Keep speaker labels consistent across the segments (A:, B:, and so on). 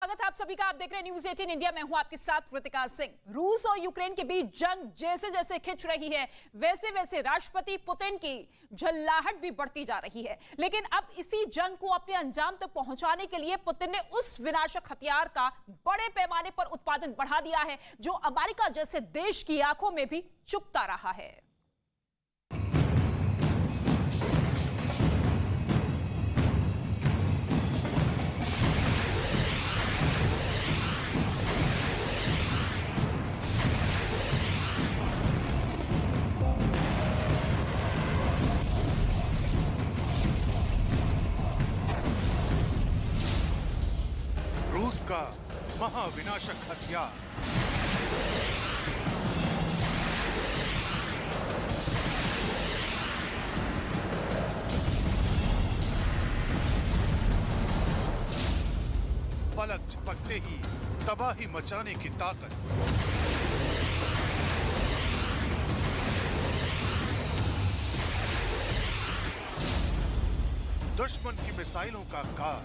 A: स्वागत है आप सभी का। आप देख रहे हैं न्यूज 18 इंडिया। मैं हूं आपके साथ कृतिका सिंह। रूस और यूक्रेन के बीच जंग जैसे जैसे खिंच रही है, वैसे वैसे राष्ट्रपति पुतिन की झल्लाहट भी बढ़ती जा रही है। लेकिन अब इसी जंग को अपने अंजाम तक पहुंचाने के लिए पुतिन ने उस विनाशक हथियार का बड़े पैमाने पर उत्पादन बढ़ा दिया है, जो अमेरिका जैसे देश की आंखों में भी चुभता रहा है।
B: रूस का महाविनाशक हथियार। पलक झपकते ही तबाही मचाने की ताकत। दुश्मन की मिसाइलों का कार।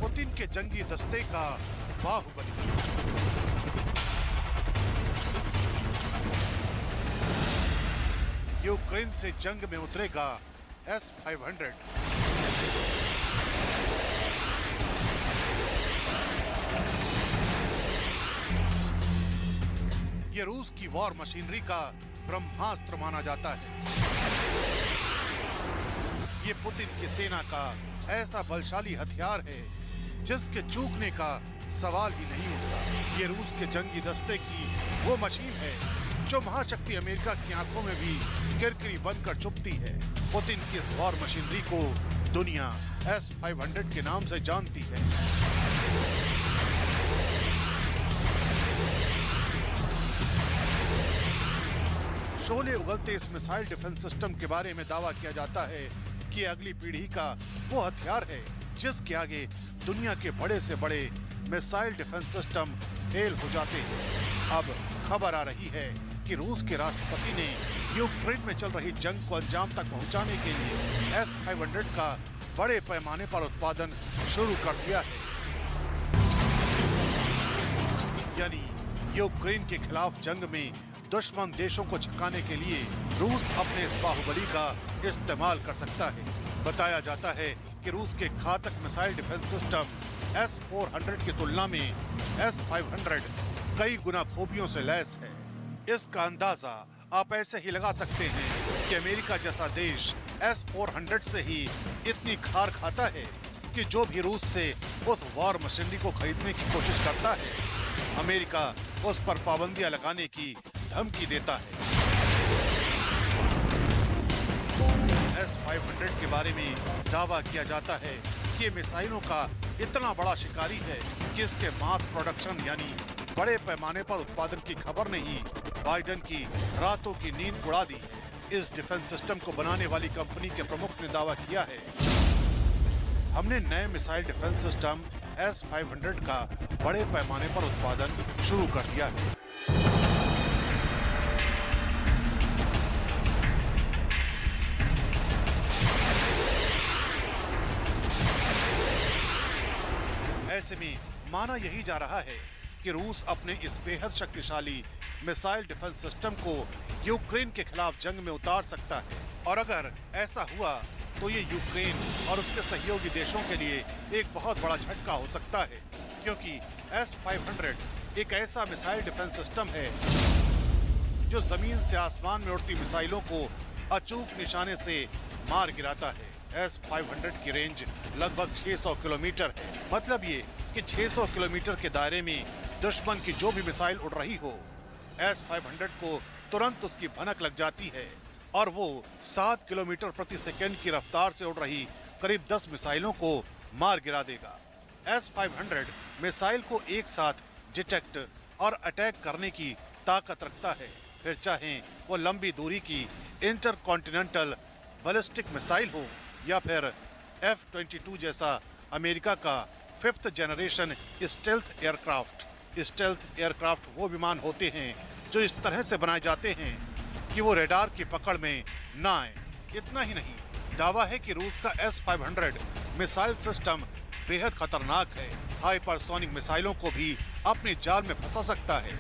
B: पुतिन के जंगी दस्ते का बाहुबली। यूक्रेन से जंग में उतरेगा S-500। ये रूस की वॉर मशीनरी का ब्रह्मास्त्र माना जाता है। ये पुतिन की सेना का ऐसा बलशाली हथियार है जिसके चूकने का सवाल ही नहीं उठता। ये रूस के जंगी दस्ते की वो मशीन है जो महाशक्ति अमेरिका की आंखों में भी किरकिरी बनकर चुभती है। पुतिन की इस वॉर मशीनरी को दुनिया S-500 के नाम से जानती है। शोले उगलते इस मिसाइल डिफेंस सिस्टम के बारे में दावा किया जाता है कि अगली पीढ़ी का वो हथियार है जिसके आगे दुनिया के बड़े से बड़े मिसाइल डिफेंस सिस्टम फेल हो जाते हैं। अब खबर आ रही है कि रूस के राष्ट्रपति ने यूक्रेन में चल रही जंग को अंजाम तक पहुंचाने के लिए S-500 का बड़े पैमाने पर उत्पादन शुरू कर दिया है। यानी यूक्रेन के खिलाफ जंग में दुश्मन देशों को झुकाने के लिए रूस अपने इस बाहुबली का इस्तेमाल कर सकता है। बताया जाता है कि रूस के घातक मिसाइल डिफेंस सिस्टम S-400 की तुलना में S-500 कई गुना खूबियों से लैस है। इसका अंदाजा आप ऐसे ही लगा सकते हैं कि अमेरिका जैसा देश S-400 से ही इतनी खार खाता है कि जो भी रूस से उस वॉर मशीनरी को खरीदने की कोशिश करता है, अमेरिका उस पर पाबंदियां लगाने की धमकी देता है। S-500 के बारे में दावा किया जाता है कि मिसाइलों का इतना बड़ा शिकारी है कि इसके मास प्रोडक्शन यानी बड़े पैमाने पर उत्पादन की खबर ने ही बाइडेन की रातों की नींद उड़ा दी है। इस डिफेंस सिस्टम को बनाने वाली कंपनी के प्रमुख ने दावा किया है, हमने नए मिसाइल डिफेंस सिस्टम S-500 का बड़े पैमाने पर उत्पादन शुरू कर दिया है। ऐसे में माना यही जा रहा है कि रूस अपने इस बेहद शक्तिशाली मिसाइल डिफेंस सिस्टम को यूक्रेन के खिलाफ जंग में उतार सकता है। और अगर ऐसा हुआ तो ये यूक्रेन और उसके सहयोगी देशों के लिए एक बहुत बड़ा झटका हो सकता है, क्योंकि S-500 एक ऐसा मिसाइल डिफेंस सिस्टम है जो जमीन से आसमान में उड़ती मिसाइलों को अचूक निशाने से मार गिराता है। S-500 की रेंज लगभग 600 किलोमीटर है। मतलब ये कि 600 किलोमीटर के दायरे में दुश्मन की जो भी मिसाइल उड़ रही हो, S-500 को तुरंत उसकी भनक लग जाती है और वो 7 किलोमीटर प्रति सेकंड की रफ्तार से उड़ रही करीब 10 मिसाइलों को मार गिरा देगा। S-500 मिसाइल को एक साथ डिटेक्ट और अटैक करने की ताकत रखता है, फिर चाहे वो लंबी दूरी की इंटरकॉन्टिनेंटल बैलिस्टिक मिसाइल हो या फिर F-22 जैसा अमेरिका का 5th generation stealth aircraft. Stealth aircraft वो विमान होते हैं जो इस तरह से बनाए जाते हैं कि वो रेडार की पकड़ में न आए। इतना ही नहीं, दावा है कि रूस का S-500 मिसाइल सिस्टम बेहद खतरनाक है, हाइपरसोनिक मिसाइलों को भी अपनी जाल में फंसा सकता है,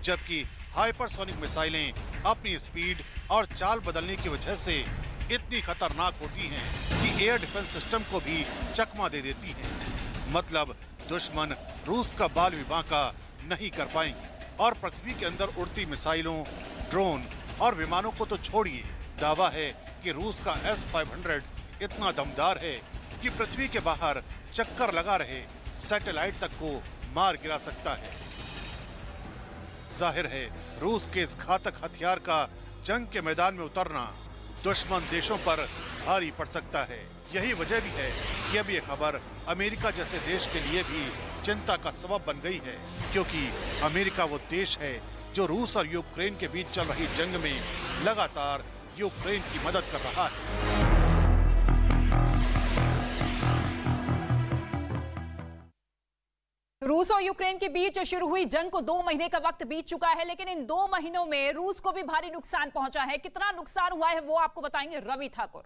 B: जबकि हाइपरसोनिक मिसाइलें अपनी स्पीड और चाल बदलने की वजह से इतनी खतरनाक होती हैं कि एयर डिफेंस सिस्टम को भी चकमा दे देती हैं। मतलब दुश्मन रूस का बाल भी बांका नहीं कर पाएंगे। और पृथ्वी के अंदर उड़ती मिसाइलों, ड्रोन और विमानों को तो छोड़िए, दावा है कि रूस का S-500 इतना दमदार है कि पृथ्वी के बाहर चक्कर लगा रहे सैटेलाइट तक को मार गिरा सकता है। जाहिर है, रूस के इस घातक हथियार का जंग के मैदान में उतरना दुश्मन देशों पर भारी पड़ सकता है। यही वजह भी है कि अब ये खबर अमेरिका जैसे देश के लिए भी चिंता का सबब बन गई है, क्योंकि अमेरिका वो देश है जो रूस और यूक्रेन के बीच चल रही जंग में लगातार यूक्रेन की मदद कर रहा है।
A: रूस और यूक्रेन के बीच शुरू हुई जंग को 2 महीने का वक्त बीत चुका है, लेकिन इन 2 महीनों में रूस को भी भारी नुकसान पहुंचा है। कितना नुकसान हुआ है वो आपको बताएंगे रवि ठाकुर।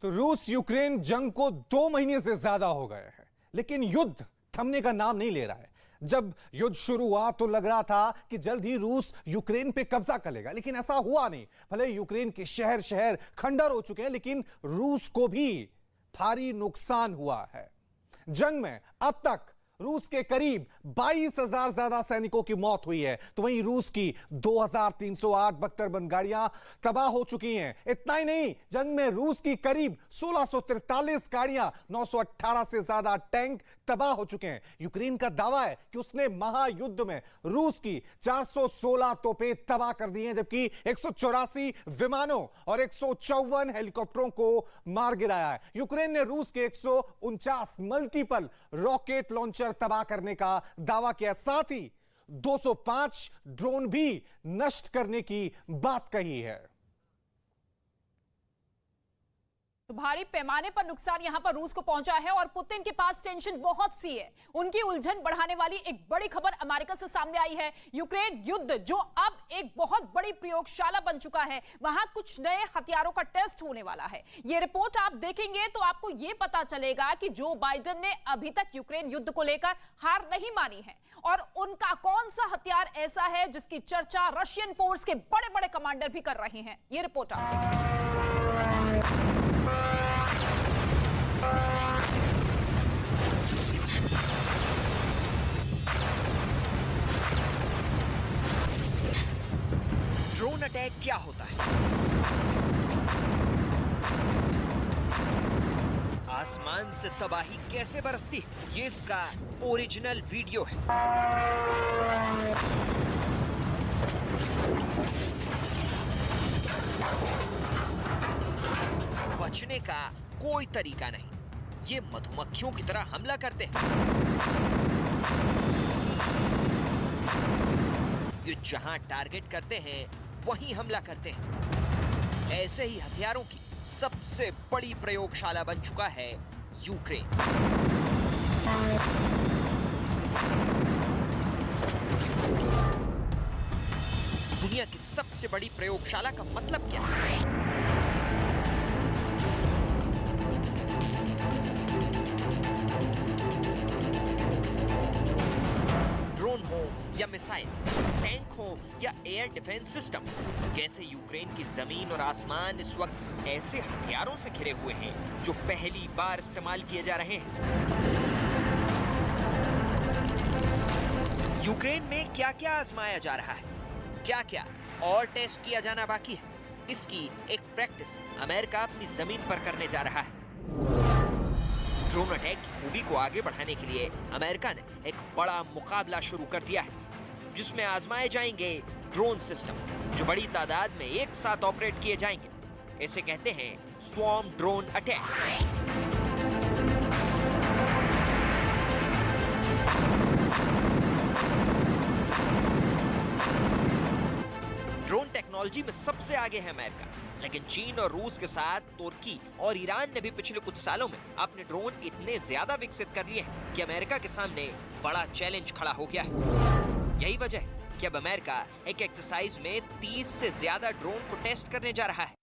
C: तो रूस यूक्रेन जंग को 2 महीने से ज्यादा हो गए हैं, लेकिन युद्ध थमने का नाम नहीं ले रहा है। जब युद्ध शुरू हुआ तो लग रहा था कि जल्द ही रूस यूक्रेन पे कब्जा कर लेगा, लेकिन ऐसा हुआ नहीं। भले यूक्रेन के शहर शहर खंडर हो चुके हैं, लेकिन रूस को भी भारी नुकसान हुआ है। जंग में अब तक रूस के करीब 22,000 ज्यादा सैनिकों की मौत हुई है, तो वहीं रूस की 2,308 बख्तरबंद गाड़ियां तबाह हो चुकी हैं। इतना ही नहीं, जंग में रूस की करीब 1643 गाड़ियां, 918 से ज्यादा टैंक तबाह हो चुके हैं। यूक्रेन का दावा है कि उसने महायुद्ध में रूस की 416 तोपें तबाह कर दी हैं, जबकि 184 विमानों और 154 हेलीकॉप्टरों को मार गिराया है। यूक्रेन ने रूस के 149 मल्टीपल रॉकेट लॉन्चर तबाह करने का दावा किया, साथ ही 205 ड्रोन भी नष्ट करने की बात कही है।
A: तो भारी पैमाने पर नुकसान यहां पर रूस को पहुंचा है और पुतिन के पास टेंशन बहुत सी है। उनकी उलझन बढ़ाने वाली एक बड़ी खबर अमेरिका से सामने आई है। यूक्रेन युद्ध जो अब एक बहुत बड़ी प्रयोगशाला बन चुका है, वहां कुछ नए हथियारों का टेस्ट होने वाला है। यह रिपोर्ट आप देखेंगे तो आपको यह पता चलेगा कि जो बाइडेन ने अभी तक यूक्रेन युद्ध को लेकर हार नहीं मानी है, और उनका कौन सा हथियार ऐसा है जिसकी चर्चा रशियन फोर्स के बड़े बड़े कमांडर भी कर रहे हैं। यह रिपोर्ट
D: ड्रोन अटैक क्या होता है, आसमान से तबाही कैसे बरसती है, ये इसका ओरिजिनल वीडियो है। बचने का कोई तरीका नहीं, ये मधुमक्खियों की तरह हमला करते हैं। ये जहां टारगेट करते हैं वहीं हमला करते हैं। ऐसे ही हथियारों की सबसे बड़ी प्रयोगशाला बन चुका है यूक्रेन। दुनिया की सबसे बड़ी प्रयोगशाला का मतलब क्या है? या मिसाइल, टैंक हो या एयर डिफेंस सिस्टम, कैसे यूक्रेन की जमीन और आसमान इस वक्त ऐसे हथियारों से घिरे हुए हैं जो पहली बार इस्तेमाल किए जा रहे हैं। यूक्रेन में क्या क्या आजमाया जा रहा है, क्या क्या और टेस्ट किया जाना बाकी है, इसकी एक प्रैक्टिस अमेरिका अपनी जमीन पर करने जा रहा है। ड्रोन अटैक की खूबी को आगे बढ़ाने के लिए अमेरिका ने एक बड़ा मुकाबला शुरू कर दिया है, जिसमें आजमाए जाएंगे ड्रोन सिस्टम जो बड़ी तादाद में एक साथ ऑपरेट किए जाएंगे। इसे कहते हैं swarm drone attack. Drone technology में सबसे आगे है अमेरिका, लेकिन चीन और रूस के साथ तुर्की और ईरान ने भी पिछले कुछ सालों में अपने ड्रोन इतने ज्यादा विकसित कर लिए हैं कि अमेरिका के सामने बड़ा चैलेंज खड़ा हो गया है। यही वजह है कि अब अमेरिका एक एक्सरसाइज में 30 से ज्यादा ड्रोन को टेस्ट करने जा रहा है।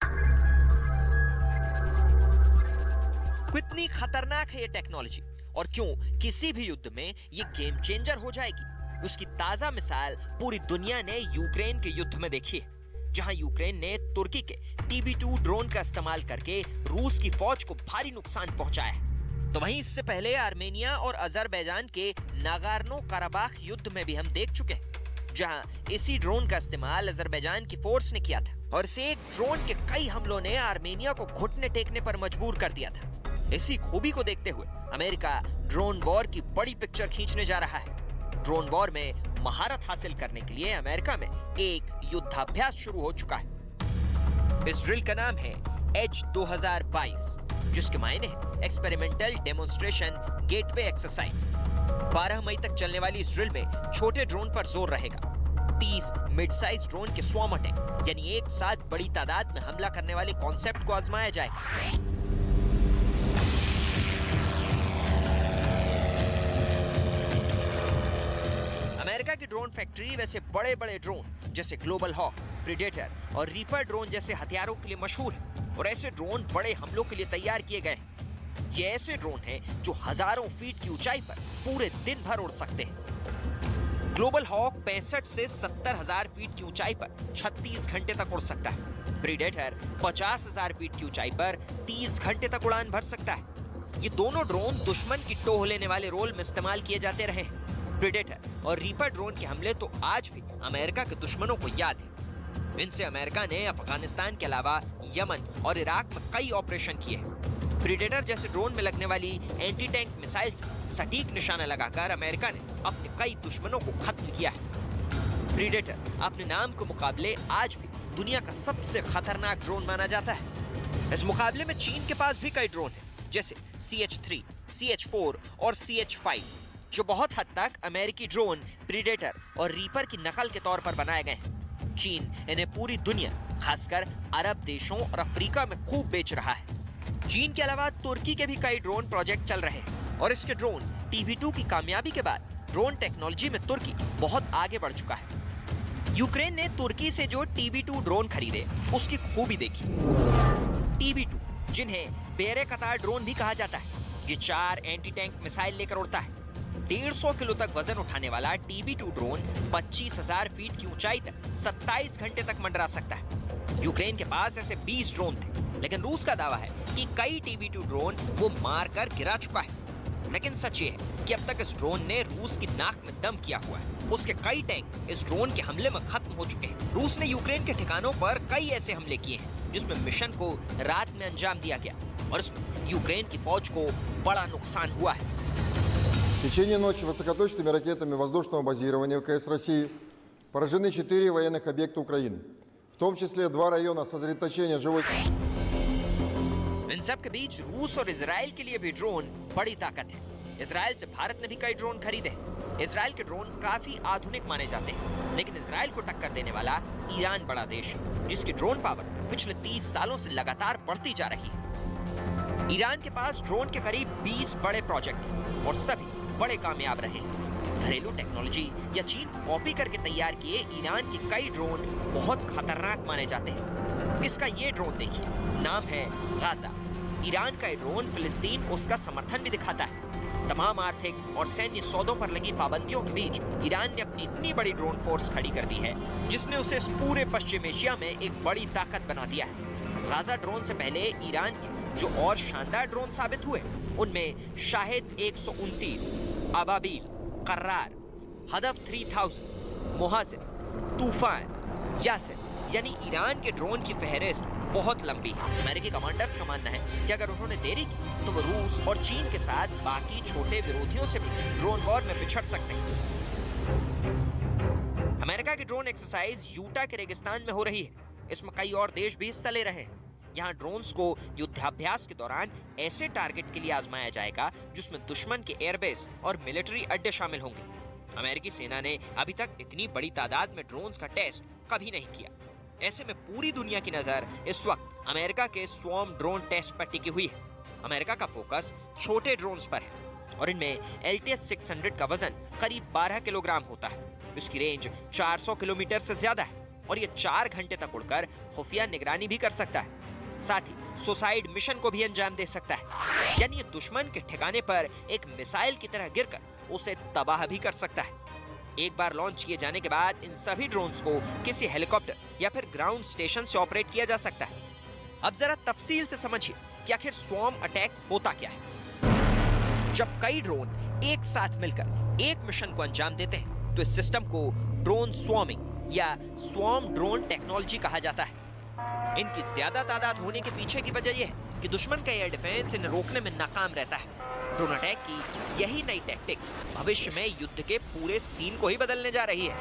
D: कितनी खतरनाक है ये टेक्नोलॉजी और क्यों किसी भी युद्ध में ये गेम चेंजर हो जाएगी, उसकी ताजा मिसाल पूरी दुनिया ने यूक्रेन के युद्ध में देखी है, जहां यूक्रेन ने तुर्की के TB2 ड्रोन का इस्तेमाल करके रूस की फौज को भारी नुकसान पहुंचाया है। तो वहीं इससे पहले आर्मेनिया और अजरबैजान के नागोर्नो कराबाख युद्ध में भी हम देख चुके हैं, जहां इसी ड्रोन का इस्तेमाल अजरबैजान की फोर्स ने किया था और इसे एक ड्रोन के कई हमलों ने आर्मेनिया को घुटने टेकने पर मजबूर कर दिया था। इसी खूबी को देखते हुए अमेरिका ड्रोन वॉर की बड़ी पिक्चर खींचने जा रहा है। ड्रोन वॉर में महारत हासिल करने के लिए अमेरिका में एक युद्धाभ्यास शुरू हो चुका है। इस ड्रिल का नाम है एज 2022, जिसके मायने है एक्सपेरिमेंटल डेमोन्स्ट्रेशन गेटवे एक्सरसाइज। 12 मई तक चलने वाली इस ड्रिल में छोटे ड्रोन पर जोर रहेगा। 30 मिड साइज ड्रोन के स्वॉर्म अटैक यानी एक साथ बड़ी तादाद में हमला करने वाले कॉन्सेप्ट को आजमाया जाएगा। अमेरिका की ड्रोन फैक्ट्री वैसे बड़े बड़े ड्रोन जैसे ग्लोबल हॉक, प्रीडेटर और रीपर ड्रोन जैसे हथियारों के लिए मशहूर है और ऐसे ड्रोन बड़े हमलों के लिए तैयार किए गए हैं। ये ऐसे ड्रोन हैं जो हजारों फीट की ऊंचाई पर पूरे दिन भर उड़ सकते हैं। ग्लोबल हॉक 65 से 70,000 फीट की ऊंचाई पर 36 घंटे तक उड़ सकता है। प्रीडेटर 50,000 फीट की ऊंचाई पर 30 घंटे तक उड़ान भर सकता है। ये दोनों ड्रोन दुश्मन की टोह लेने वाले रोल में इस्तेमाल किए जाते रहे हैं। प्रीडेटर और रीपर ड्रोन के हमले तो आज भी अमेरिका के दुश्मनों को याद है। इनसे अमेरिका ने अफगानिस्तान के अलावा यमन और इराक में कई ऑपरेशन किए हैं। प्रीडेटर जैसे ड्रोन में लगने वाली एंटी टैंक मिसाइल से सटीक निशाना लगाकर अमेरिका ने अपने कई दुश्मनों को खत्म किया है। प्रीडेटर अपने नाम के मुकाबले आज भी दुनिया का सबसे खतरनाक ड्रोन माना जाता है। इस मुकाबले में चीन के पास भी कई ड्रोन हैं, जैसे CH-3, CH-4 और CH-5, जो बहुत हद तक अमेरिकी ड्रोन, प्रीडेटर और रीपर की नकल के तौर पर बनाए गए हैं। चीन इन्हें पूरी दुनिया, खासकर अरब देशों और अफ्रीका में खूब बेच रहा है। चीन के अलावा तुर्की के भी कई ड्रोन प्रोजेक्ट चल रहे हैं और इसके ड्रोन TB2 की कामयाबी के बाद ड्रोन टेक्नोलॉजी में तुर्की बहुत आगे बढ़ चुका है। यूक्रेन ने तुर्की से जो TB2 ड्रोन खरीदे उसकी खूबी देखी। TB2, जिन्हें बेरे कतार ड्रोन भी कहा जाता है, ये 4 एंटी टैंक मिसाइल लेकर उड़ता है। 150 किलो तक वजन उठाने वाला TB2 ड्रोन 25,000 फीट की ऊंचाई तक 27 घंटे तक मंडरा सकता है। यूक्रेन के पास ऐसे 20 ड्रोन थे, लेकिन रूस का दावा है कि कई TB2 ड्रोन वो मार कर गिरा चुका है। लेकिन सच ये है कि अब तक इस ड्रोन ने रूस की नाक में दम किया हुआ है। उसके कई टैंक इस ड्रोन के हमले में खत्म हो चुके हैं। रूस ने यूक्रेन के ठिकानों पर कई ऐसे हमले किए हैं जिसमें मिशन को रात में अंजाम दिया गया और इसमें यूक्रेन की फौज को बड़ा नुकसान हुआ है।
E: В течение ночи высокоточными ракетами воздушного базирования ВКС России поражены 4 военных объекта Украины, в том числе 2 района сосредоточения живой...
D: इन सब के बीच रूस और इजराइल के लिए भी ड्रोन बड़ी ताकत है। इजराइल से भारत ने भी कई ड्रोन खरीदे हैं। इजराइल के ड्रोन काफी आधुनिक माने जाते हैं, लेकिन इजराइल को टक्कर देने वाला ईरान बड़ा देश है, जिसकी ड्रोन पावर पिछले 30 सालों से लगातार बढ़ती जा रही है। ईरान के पास ड्रोन के करीब 20 बड़े प्रोजेक्ट हैं और सभी बड़े कामयाब रहे। घरेलू टेक्नोलॉजी या चीन कॉपी करके तैयार किए ईरान के कई ड्रोन बहुत खतरनाक माने जाते हैं। इसका ये ड्रोन देखिए, नाम है गाजा। ईरान का ये ड्रोन फिलिस्तीन को उसका समर्थन भी दिखाता है। तमाम आर्थिक और सैन्य सौदों पर लगी पाबंदियों के बीच ईरान ने अपनी इतनी बड़ी ड्रोन फोर्स खड़ी कर दी है, जिसने उसे इस पूरे पश्चिम एशिया में एक बड़ी ताकत बना दिया है। गाजा ड्रोन से पहले ईरान के जो और शानदार ड्रोन साबित हुए, उनमें शाहिद 129, अबाबील, कर्रार, हदफ 3000, मुहाजिर, तूफान, यासिर, यानी ईरान के ड्रोन की फहरिस्त बहुत लंबी है। अमेरिकी कमांडर्स का मानना है कि अगर उन्होंने देरी की तो वो रूस और चीन के साथ बाकी छोटे विरोधियों से भी ड्रोन वॉर में पिछड़ सकते हैं। अमेरिका की ड्रोन एक्सरसाइज यूटा के रेगिस्तान में हो रही है। इसमें कई और देश भी हिस्सा ले रहे हैं। यहाँ ड्रोन्स को युद्धाभ्यास के दौरान ऐसे टारगेट के लिए आजमाया जाएगा जिसमें दुश्मन के एयरबेस और मिलिट्री अड्डे शामिल होंगे। अमेरिकी सेना ने अभी तक इतनी बड़ी तादाद में ड्रोन्स का टेस्ट कभी नहीं किया। ऐसे में पूरी दुनिया की नजर इस वक्त अमेरिका के स्वॉर्म ड्रोन टेस्ट पर टिकी हुई है। अमेरिका का फोकस छोटे ड्रोन्स पर है और इनमें LTS-600 का वजन करीब 12 किलोग्राम होता है। इसकी रेंज 400 किलोमीटर से ज्यादा है और ये 4 घंटे तक उड़कर खुफिया निगरानी भी कर सकता है। साथ ही सुसाइड मिशन को भी अंजाम दे सकता है, यानी ये दुश्मन के ठिकाने पर एक मिसाइल की तरह गिरकर उसे तबाह भी कर सकता है। एक बार लॉन्च किए जाने के बाद इन सभी ड्रोन्स को किसी हेलीकॉप्टर या फिर ग्राउंड स्टेशन से ऑपरेट किया जा सकता है। अब जरा तफसील से समझिए कि आखिर स्वॉर्म अटैक होता क्या है। जब कई ड्रोन एक साथ मिलकर एक मिशन को अंजाम देते हैं तो इस सिस्टम को ड्रोन स्वॉर्मिंग या स्वॉर्म ड्रोन टेक्नोलॉजी कहा जाता है। इनकी ज्यादा तादाद होने के पीछे की वजह यह है कि दुश्मन का एयर डिफेंस इन्हें रोकने में नाकाम रहता है। ड्रोन अटैक की यही नई टैक्टिक्स भविष्य में युद्ध के पूरे सीन को ही बदलने जा रही है।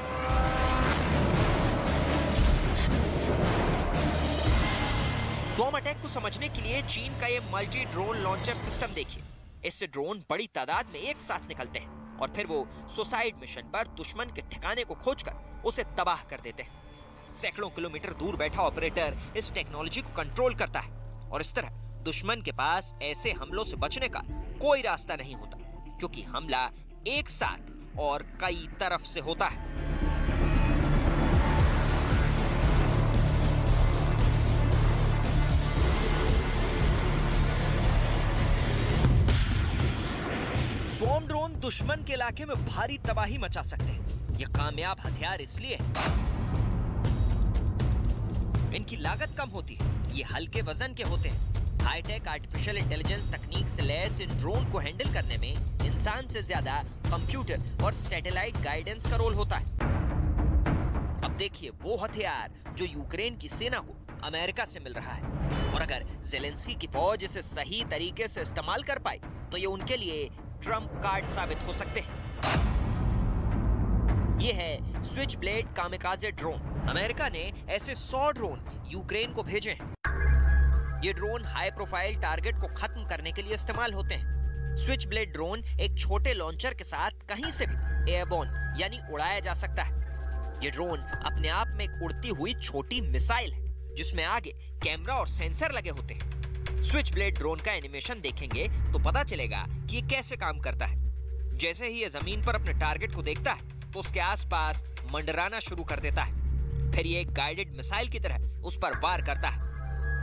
D: स्वॉर्म अटैक को समझने के लिए चीन का ये मल्टी ड्रोन लॉन्चर सिस्टम देखिए। इससे ड्रोन बड़ी तादाद में एक साथ निकलते हैं और फिर वो सुसाइड मिशन पर दुश्मन के ठिकाने को खोजकर उसे तबाह कर देते हैं। सैकड़ों किलोमीटर दूर बैठा ऑपरेटर इस टेक्नोलॉजी को कंट्रोल करता है और इस तरह दुश्मन के पास ऐसे हमलों से बचने का कोई रास्ता नहीं होता, क्योंकि हमला एक साथ और कई तरफ से होता है। स्वॉर्म ड्रोन दुश्मन के इलाके में भारी तबाही मचा सकते हैं। यह कामयाब हथियार इसलिए है इनकी लागत कम होती है, ये हल्के वजन के होते हैं। हाईटेक आर्टिफिशियल इंटेलिजेंस तकनीक से लैस इन ड्रोन को हैंडल करने में इंसान से ज्यादा कंप्यूटर और सैटेलाइट गाइडेंस का रोल होता है। अब देखिए वो हथियार जो यूक्रेन की सेना को अमेरिका से मिल रहा है, और अगर ज़ेलेंस्की की फौज इसे सही तरीके से इस्तेमाल कर पाए तो ये उनके लिए ट्रम्प कार्ड साबित हो सकते हैं। ये है switch blade kamikaze drone. America ने ऐसे 100 ड्रोन यूक्रेन को भेजे हैं। ये ड्रोन हाई प्रोफाइल टारगेट को खत्म करने के लिए इस्तेमाल होते हैं। स्विच ब्लेड ड्रोन एक छोटे लॉन्चर के साथ कहीं से भी एयरबोर्न यानी उड़ाया जा सकता है। ये ड्रोन अपने आप में एक उड़ती हुई छोटी मिसाइल है जिसमें आगे कैमरा और सेंसर लगे होते हैं। स्विच ब्लेड ड्रोन का एनिमेशन देखेंगे तो पता चलेगा कि ये कैसे काम करता है। जैसे ही ये जमीन पर अपने टारगेट को देखता है तो उसके आसपास मंडराना शुरू कर देता है। फिर ये एक गाइडेड मिसाइल की तरह उस पर वार करता है।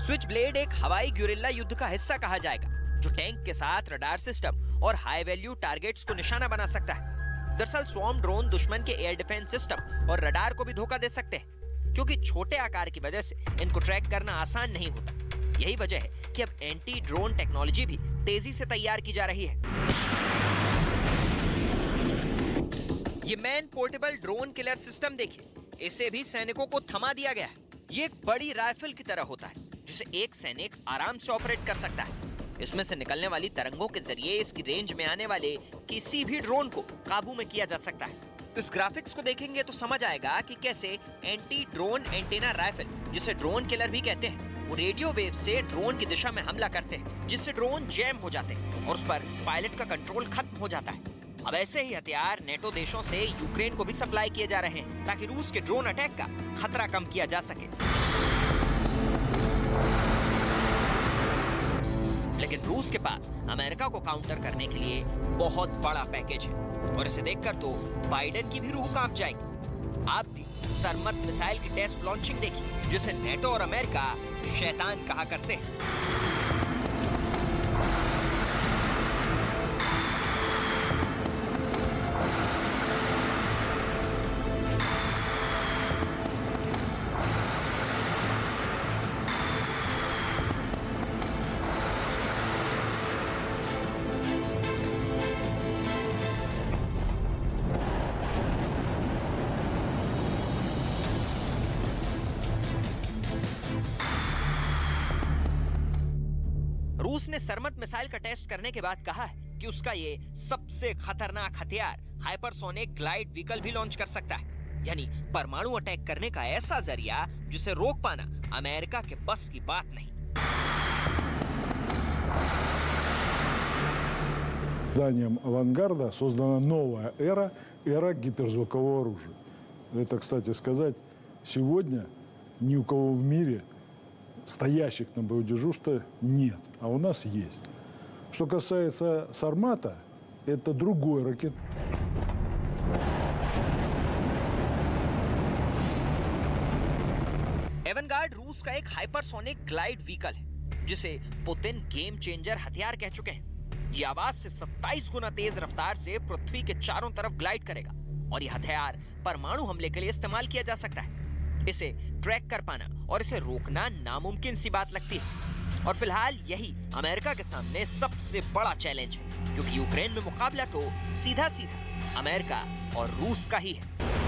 D: स्विच ब्लेड एक हवाई ग्योरिल्ला युद्ध का हिस्सा कहा जाएगा, जो टैंक के साथ रडार सिस्टम और हाई वैल्यू टारगेट्स को निशाना बना सकता है। दरअसल स्वॉर्म ड्रोन दुश्मन के एयर डिफेंस सिस्टम और रडार को भी धोखा दे सकते हैं, क्योंकि छोटे आकार की वजह से इनको ट्रैक करना आसान नहीं होता। यही वजह है कि अब एंटी ड्रोन टेक्नोलॉजी भी तेजी से तैयार की जा रही है। ये man portable drone killer system देखिए, इसे भी सैनिकों को थमा दिया गया है। ये एक बड़ी राइफल की तरह होता है जिसे एक सैनिक आराम से ऑपरेट कर सकता है। इसमें से निकलने वाली तरंगों के जरिए इसकी रेंज में आने वाले किसी भी ड्रोन को काबू में किया जा सकता है। इस ग्राफिक्स को देखेंगे तो समझ आएगा कि कैसे एंटी ड्रोन एंटेना राइफल, जिसे ड्रोन किलर भी कहते हैं, वो रेडियो वेव से ड्रोन की दिशा में हमला करते हैं, जिससे ड्रोन जैम हो जाते हैं और उस पर पायलट का कंट्रोल खत्म हो जाता है। अब ऐसे ही हथियार नेटो देशों से यूक्रेन को भी सप्लाई किए जा रहे हैं ताकि रूस के ड्रोन अटैक का खतरा कम किया जा सके। लेकिन रूस के पास अमेरिका को काउंटर करने के लिए बहुत बड़ा पैकेज है, और इसे देखकर तो बाइडेन की भी रूह कांप जाएगी। आप भी सरमत मिसाइल की टेस्ट लॉन्चिंग देखिए, जिसे नेटो और अमेरिका शैतान कहा करते हैं। रूस ने सरमत मिसाइल का टेस्ट करने के बाद कहा है कि उसका ये सबसे खतरनाक हथियार हाइपरसोनिक ग्लाइड व्हीकल भी लॉन्च कर सकता है, यानी परमाणु अटैक करने का ऐसा जरिया जिसे रोक पाना अमेरिका के बस की बात नहीं।
F: Созданием авангарда создана новая эра гиперзвукового оружия. Это, кстати сказать, сегодня ни у кого в мире стоящих на боедежурстве нет, а у нас есть. Что касается Сармата, это другой ракет.
D: रूस का एक हाइपरसोनिक ग्लाइड व्हीकल है जिसे पुतिन गेम चेंजर हथियार कह चुके हैं। ये आवाज से 27 गुना तेज रफ्तार से पृथ्वी के चारों तरफ ग्लाइड करेगा और ये हथियार परमाणु हमले के लिए इस्तेमाल किया जा सकता है। इसे ट्रैक कर पाना और इसे रोकना नामुमकिन सी बात लगती है और फिलहाल यही अमेरिका के सामने सबसे बड़ा चैलेंज है, क्योंकि यूक्रेन में मुकाबला तो सीधा सीधा अमेरिका और रूस का ही है।